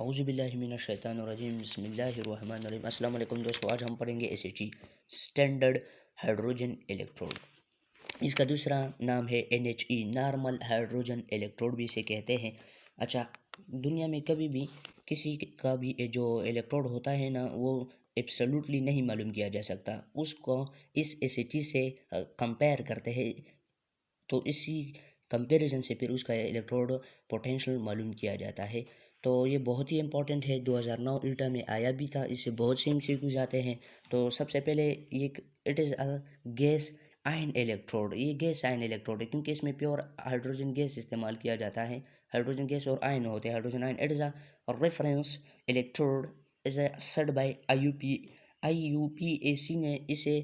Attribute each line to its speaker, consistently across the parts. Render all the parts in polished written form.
Speaker 1: औज़ुबिल्लाहिमिनश्शैतानिर्रजीम बिस्मिल्लाहिर्रहमानिर्रहीम। अस्सलाम वालेकुम दोस्तों, आज हम पढ़ेंगे एसएचई स्टैंडर्ड हाइड्रोजन इलेक्ट्रोड। इसका दूसरा नाम है एनएचई नॉर्मल हाइड्रोजन इलेक्ट्रोड भी इसे कहते हैं। अच्छा, दुनिया में कभी भी किसी का भी जो इलेक्ट्रोड होता है ना, वो एब्सोल्युटली नहीं मालूम किया जा सकता। उसको इस एसएचई से कंपेयर करते हैं, तो इसी कंपैरिजन से फिर उसका इलेक्ट्रोड पोटेंशियल मालूम किया जाता है। तो ये बहुत ही इंपॉर्टेंट है, 2009 ईटा में आया भी था। इससे बहुत से एमसीक्यूज आते हैं। तो सबसे पहले ये it is a gas ion electrode. ये गैस आयन इलेक्ट्रोड है क्योंकि इसमें प्योर हाइड्रोजन गैस इस्तेमाल किया जाता है। हाइड्रोजन गैस और आयन होते हैं, hydrogen ion. It is a reference electrode is a said bye IUPAC ने इसे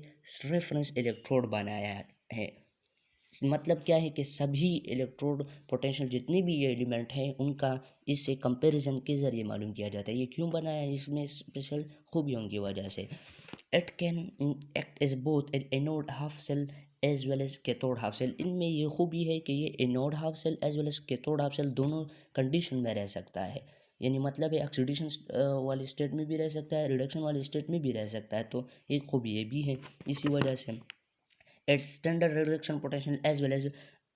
Speaker 1: रेफरेंस इलेक्ट्रोड बनाया है। मतलब क्या है कि सभी इलेक्ट्रोड पोटेंशियल जितने भी ये एलिमेंट हैं उनका इससे कंपैरिजन के ज़रिए मालूम किया जाता है। ये क्यों बनाया है, इसमें स्पेशल खूबियों की वजह से। It can act as both an anode half cell as well as cathode half cell. इनमें ये खूबी है कि ये anode half cell as well as cathode half cell दोनों कंडीशन में रह सकता है। यानी मतलब है ऑक्सीडेशन वाले स्टेट में भी रह सकता है, रिडक्शन वाले स्टेट में भी रह सकता है। तो एक खूबी ये भी है इसी वजह से। Its standard reduction potential as well as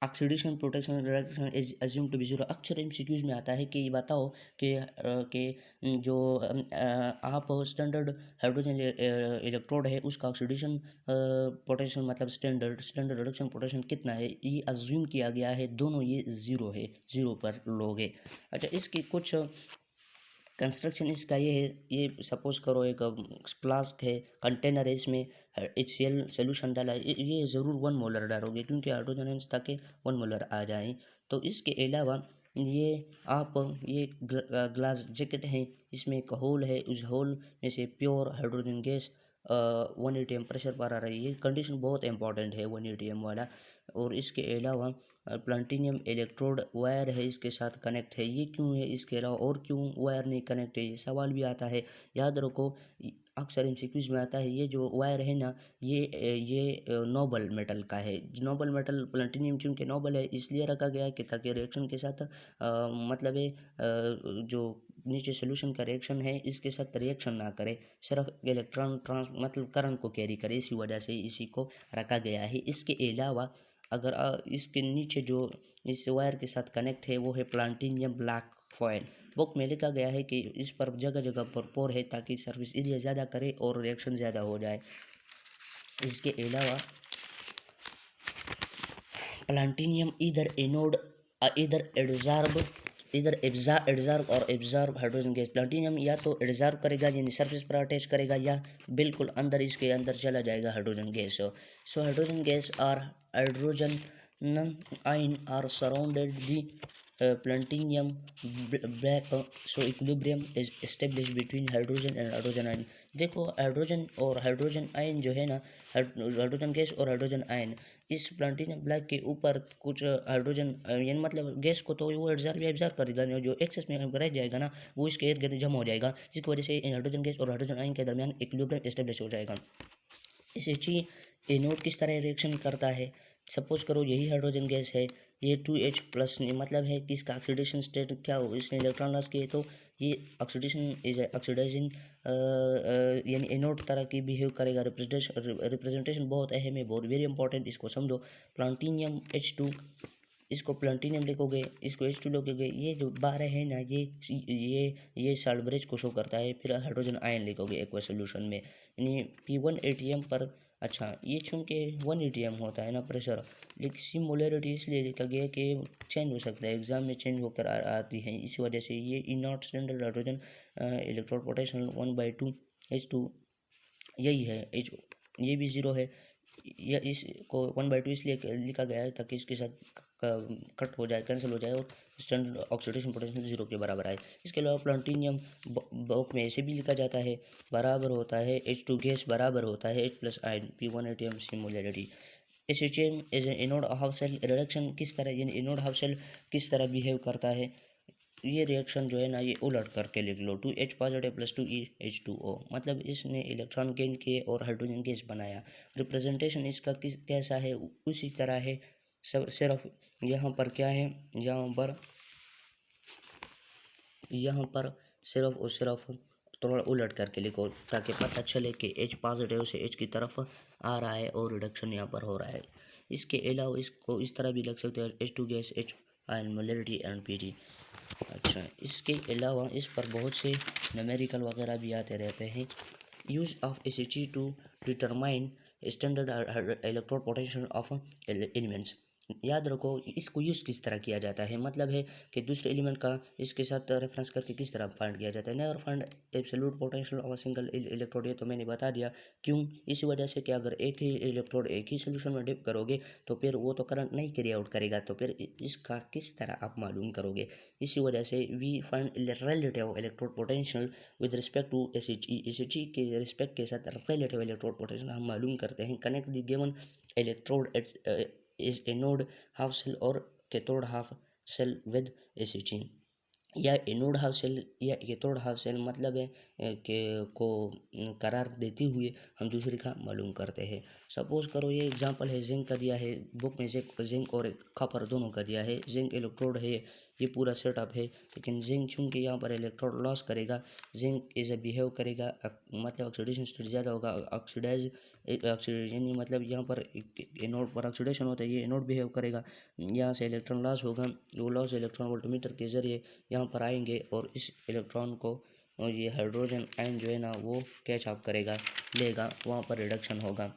Speaker 1: oxidation protection reduction is assumed to be zero। अक्सर एमसीक्यूज में आता है कि ये बताओ कि जो आप स्टैंडर्ड हाइड्रोजन इलेक्ट्रोड है उसका ऑक्सीडेशन पोटेंशियल मतलब स्टैंडर्ड रिडक्शन पोटेंशियल कितना है, ये अज्यूम किया गया है। दोनों ये ज़ीरो है, ज़ीरो पर लोगे। अच्छा, इसकी कुछ कंस्ट्रक्शन इसका ये है। ये सपोज करो एक फ्लास्क है, कंटेनर है, इसमें HCl सोल्यूशन डाला है। ये ज़रूर 1 मोलर डालोगे क्योंकि हाइड्रोजन आयंस ताकि 1 मोलर आ जाए। तो इसके अलावा ये आप ये ग्लास जैकेट है, इसमें एक होल है, उस होल में से pure hydrogen gas 1 atm pressure पर आ रही है। ये कंडीशन बहुत इंपॉर्टेंट है 1 atm वाला। और इसके अलावा प्लैटिनम इलेक्ट्रोड वायर है, इसके साथ कनेक्ट है। ये क्यों है, इसके अलावा और क्यों वायर नहीं कनेक्ट है, ये सवाल भी आता है। याद रखो, अक्सर एमसीक्यूज में आता है ये जो वायर है ना, ये नोबल मेटल का है। नोबल मेटल प्लैटिनम चूँकि नोबल है इसलिए रखा गया है कि ताकि रिएक्शन के साथ मतलब है जो नीचे सोल्यूशन का रिएक्शन है इसके साथ रिएक्शन ना करे, सिर्फ इलेक्ट्रॉन मतलब करंट को कैरी करे। इसी वजह से इसी को रखा गया है। इसके अलावा अगर इसके नीचे जो इस वायर के साथ कनेक्ट है वो है प्लैटिनम ब्लैक फॉयल। बुक में लिखा गया है कि इस पर जगह जगह पर पोर है ताकि सर्विस एरिया ज़्यादा करे और रिएक्शन ज़्यादा हो जाए। इसके अलावा प्लैटिनम एब्जॉर्ब और एब्जॉर्ब हाइड्रोजन गैस। प्लैटिनम या तो एब्जॉर्ब करेगा यानी सरफेस पर अटैच करेगा, या बिल्कुल अंदर इसके अंदर चला जाएगा hydrogen gas. So hydrogen gas और hydrogen ion are surrounded the platinum black. So equilibrium is establish between hydrogen and hydrogen ion. देखो, हाइड्रोजन और हाइड्रोजन आयन जो है ना, हाइड्रोजन गैस और हाइड्रोजन आयन, इस प्लैटिनम ब्लैक के ऊपर कुछ हाइड्रोजन यानी मतलब गैस को तो वो एब्जॉर्ब करेगा, जो एक्सेस में रह जाएगा ना वो इसके इर्द गिर्द जमा हो जाएगा, जिसकी वजह से हाइड्रोजन गैस और हाइड्रोजन आयन के दरमियान इक्विलिब्रियम एस्टेब्लिश हो जाएगा। इसे ची एनोड किस तरह रिएक्शन करता है। सपोज करो यही हाइड्रोजन गैस है, ये 2H प्लस मतलब है कि इसका ऑक्सीडेशन स्टेट क्या हो, इसने इलेक्ट्रॉन लॉस किए तो ये ऑक्सीडेशन इज ऑक्सीडाइजिंग यानी एनोड तरह की बिहेव करेगा। रिप्रेजेंटेशन बहुत अहम है, बहुत वेरी इंपॉर्टेंट, इसको समझो। प्लैटिनम H2, इसको प्लैटिनम लिखोगे, इसको H2 लिखोगे। ये जो 12 है ना, ये साल्ट ब्रिज को शो करता है। फिर हाइड्रोजन आयन लिखोगे एक्वा सोल्यूशन में, यानी P1 ATM पर। अच्छा, ये चूँकि 1 ATM होता है ना प्रेशर, लेकिन सिमोलरिटी इसलिए लिखा गया कि चेंज हो सकता है, एग्जाम में चेंज होकर आती है। इसी वजह से ये E naught standard hydrogen electrode potential 1/2 H2 यही है। ये भी ज़ीरो है। यह इसको 1/2 इसलिए लिखा गया है ताकि इसके साथ कट हो जाए, कैंसिल हो जाए और स्टैंडर्ड ऑक्सीडेशन पोटेंशियल 0 के बराबर आए। इसके अलावा प्लैटिनम बुक में ऐसे भी लिखा जाता है, बराबर होता है H2 गैस बराबर होता है H plus ion P1 ATM सिमोलरिटी। Association as a anode half cell reduction किस तरह, यानी इनोड हाफ सेल किस तरह बिहेव करता है। ये रिएक्शन जो है ना, ये उलट करके लिख लो, 2H पॉजिटिव प्लस 2H2O, मतलब इसने इलेक्ट्रॉन गेन किए और हाइड्रोजन गैस बनाया। रिप्रेजेंटेशन इसका कैसा है, उसी तरह है। सब सिर्फ यहाँ पर क्या है, यहाँ पर सिर्फ और सिर्फ थोड़ा उलट करके लिखो ताकि पता चले कि H पॉजिटिव से H की तरफ आ रहा है और रिडक्शन यहाँ पर हो रहा है। इसके अलावा इसको इस तरह भी लिख सकते हैं H2 gas H ion molarity and Pg। अच्छा, इसके अलावा इस पर बहुत से न्यूमेरिकल वगैरह भी आते रहते हैं। Use of ACG to determine standard electrode potential of elements. याद रखो इसको यूज़ किस तरह किया जाता है, मतलब है कि दूसरे एलिमेंट का इसके साथ रेफरेंस करके किस तरह फाइंड किया जाता है। Never find absolute potential of single electrode, ये तो मैंने बता दिया क्यों। इसी वजह से कि अगर एक ही इलेक्ट्रोड एक ही सोल्यूशन में डिप करोगे तो फिर वो तो करंट नहीं कैरी आउट करेगा, तो फिर इसका किस तरह आप मालूम करोगे। इसी वजह से we find relative electrode potential with respect to ACG के रिस्पेक्ट के साथ रिलेटिव इलेक्ट्रोड पोटेंशियल हम मालूम करते हैं। Connect the given electrode is anode half cell और cathode half cell with ACG। या एनोड हाफ सेल या कैथोड हाफ सेल मतलब है कि को करार देते हुए हम दूसरे का मालूम करते हैं। सपोज करो ये एग्जांपल है, जिंक का दिया है बुक में, जिंक और कॉपर दोनों का दिया है। जिंक इलेक्ट्रोड है, ये पूरा सेटअप है, लेकिन जिंक चूंकि यहाँ पर इलेक्ट्रोड लॉस करेगा, जिंक इज बिहेव करेगा मतलब ऑक्सीडेशन स्टेट ज़्यादा होगा, ऑक्सीडाइज यानी मतलब यहाँ पर एनोड पर ऑक्सीडेशन होता है, ये एनोड बिहेव करेगा, यहाँ से इलेक्ट्रॉन लॉस होगा, वो लॉस इलेक्ट्रॉन वोल्टमीटर के जरिए यहाँ पर आएंगे और इस इलेक्ट्रॉन को और ये हाइड्रोजन आयन जो है ना वो कैच अप करेगा, लेगा, वहाँ पर रिडक्शन होगा।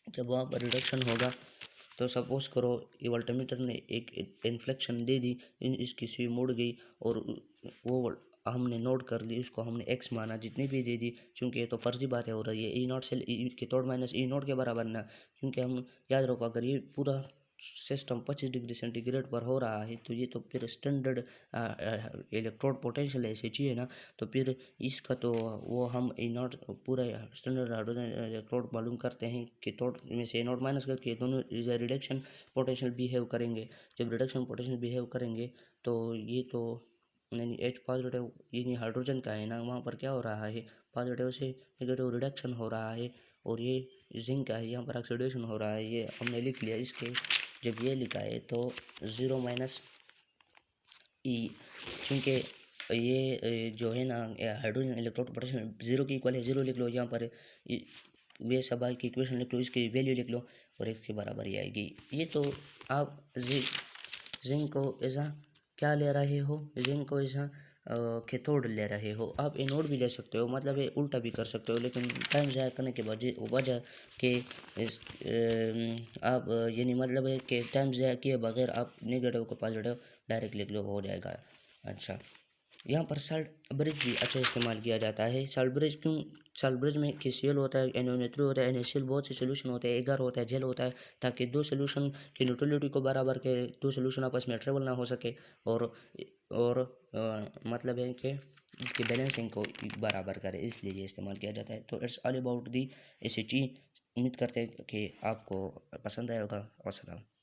Speaker 1: जब वहाँ पर रिडक्शन होगा तो सपोज करो ये वोल्टमीटर ने एक इन्फ्लेक्शन दे दी, इसकी सुई मुड़ गई और वो हमने नोट कर ली, उसको हमने एक्स माना, जितनी भी दे दी, क्योंकि ये तो फर्जी बातें हो रही है। ई नॉट सेल के तोड़ माइनस ई नॉट के बराबर ना, क्योंकि हम याद रखो अगर ये पूरा सिस्टम 25 डिग्री सेंटीग्रेड पर हो रहा है तो ये तो फिर स्टैंडर्ड इलेक्ट्रोड पोटेंशियल ऐसे चाहिए ना, तो फिर इसका तो वो हम ई नॉट पूरा स्टैंडर्ड हाइड्रोजन इलेक्ट्रोड मालूम करते हैं कि तोड़ में से नॉट माइनस करके दोनों रिडक्शन पोटेंशियल बिहेव करेंगे। जब रिडक्शन पोटेंशियल बिहेव करेंगे तो ये तो यानी H पॉजिटिव यानी हाइड्रोजन का है ना, वहाँ पर क्या हो रहा है, पॉजिटिव से नेगेटिव रिडक्शन हो रहा है, और ये जिंक का है, यहाँ पर ऑक्सीडेशन हो रहा है, ये हमने लिख लिया। इसके जब ये लिखा है तो 0 माइनस ई, क्योंकि ये जो है ना हाइड्रोजन इलेक्ट्रोड पोटेंशियल 0 की इक्वल है, 0 लिख लो यहाँ पर, वे सभा की इक्वेशन लिख लो, इसकी वैल्यू लिख लो और एक के बराबर ही आएगी। ये तो आप जिंक को ऐसा क्या ले रहे हो, जिंक को ऐसा कैथोड ले रहे हो। आप एनोड भी ले सकते हो, मतलब ये उल्टा भी कर सकते हो, लेकिन टाइम ज़ाया करने के वजह के आप यानी मतलब है कि टाइम ज़ाया किए बगैर आप नेगेटिव को पॉजिटिव डायरेक्ट लिख लो, हो जाएगा। अच्छा, यहाँ पर सॉल्ट ब्रिज भी अच्छा इस्तेमाल किया जाता है। सॉल्ट ब्रिज क्यों, सॉल्ट ब्रिज में KCl होता है, NaOH होता है, NaCl, बहुत से सोल्यूशन होते हैं, एगर होता है, जेल होता है, ताकि दो सोल्यूशन की न्यूट्रलिटी को बराबर के दो सोल्यूशन आपस में ट्रेवल ना हो सके, और मतलब है कि इसके बैलेंसिंग को बराबर करे, इसलिए ये इस्तेमाल किया जाता है। तो it's all about the ACG। उम्मीद करते हैं कि आपको पसंद आया होगा। अस्सलाम।